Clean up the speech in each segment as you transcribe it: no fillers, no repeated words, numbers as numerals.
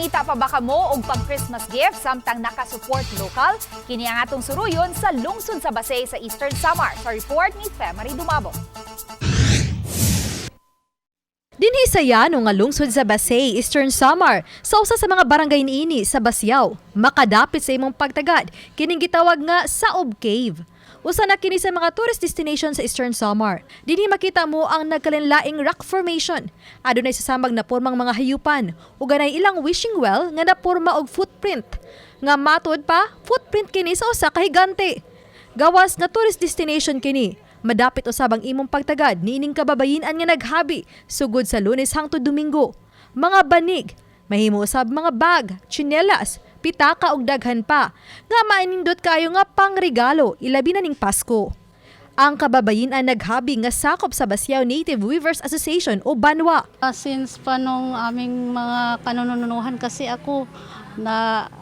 Mangita pa ba kamo og pang Christmas gift samtang nakasupport local? Kini ang atong suruyon sa lungsod sa Basay sa Eastern Samar. Sa report ni Femari Dumabo. Dinhi sa yano nga lungsod sa Basay, Eastern Samar, sa usa sa mga barangay niini sa Basiaw, makadapit sa imong pagtagad, kining gitawag nga Saob Cave. Usa na kini sa mga tourist destination sa Eastern Samar. Dinhi makita mo ang nagkalinlaing rock formation. Adunay sasamag na pormang mga hayupan ug ganay ilang wishing well nga naporma og footprint. Nga matod pa, footprint kini sa usa ka higante. Gawas nga tourist destination kini. Madapit usabang imong pagtagad niining kababayin-an nga naghabi sugod sa Lunes hangtod Domingo. Mga banig, mahimo usab mga bag, tsinelas, pitaka ug daghan pa nga mainindot kayo nga pangregalo ilabi na ning Pasko. Ang kababayin-an naghabi nga sakop sa Basiaw Native Weavers Association o Banwa. Since pa nung aming mga kanununuhan kasi ako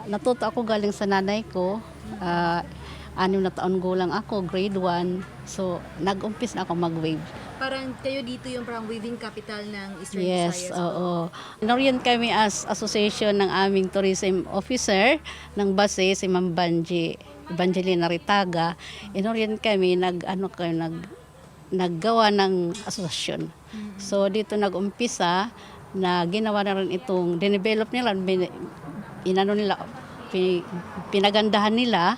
natuto ako galing sa nanay ko. 6 na taon gulang ako, grade 1. So, nag-umpis na ako mag-wave. Parang kayo dito yung parang weaving capital ng Eastern Yes, oo. Inorient kami as association ng aming tourism officer ng Basay, si Ma'am Evangelina Ritaga. Inorient kami, naggawa ng asosasyon. So, dito nag-umpisa na ginawa na rin itong, dinevelop nila, pinagandahan nila.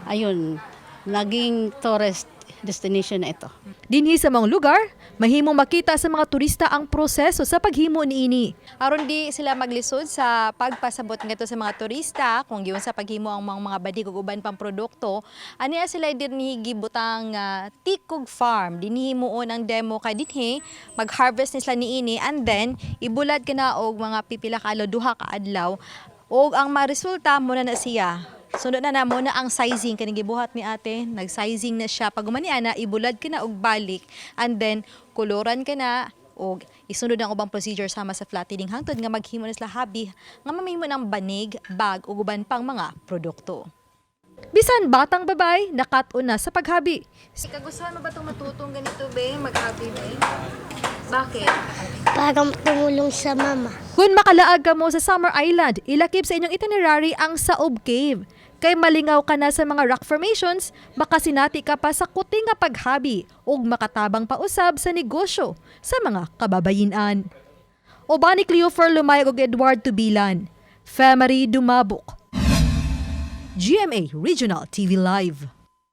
Ayun, naging tourist destination na ito. Dinhi sa mga lugar, mahimong makita sa mga turista ang proseso sa paghimo niini. Aron di sila maglisod sa pagpasabot ngadto sa mga turista kung giun sa paghimo ang mga badig ug uban pang produkto, aniya sila dinhi gibutang Tikog Farm. Dinhi himuon ang demo kay dinhi mag-harvest nila niini and then ibulad kana og mga pipila ka adlaw, duha ka adlaw. Og ang maresulta mo na siya. Sunod na mo na ang sizing kaning gibuhat ni ate, nag-sizing na siya. Pag umani ana ibulad ka na og balik and then koloran ka na og isunod ang ubang procedure sama sa flattening hangtod nga maghimo na sila habi nga mamahimo ng banig, bag ug uban pang mga produkto. Bisan batang babay, nakat-on na sa paghabi. Kagustuhan mo ba itong matutong ganito be, maghabi be? Bakit? Para tumulong sa mama. Kung makalaag ka mo sa Summer Island, ilakip sa inyong itinerary ang Saob Cave. Kay malingaw ka na sa mga rock formations, makasinati ka pa sa kuti nga paghabi ug makatabang pa usab sa negosyo sa mga kababayin-an. Obani Cleofer Lumayog ug Edward Tubilan. Femari Dumabok. GMA Regional TV Live.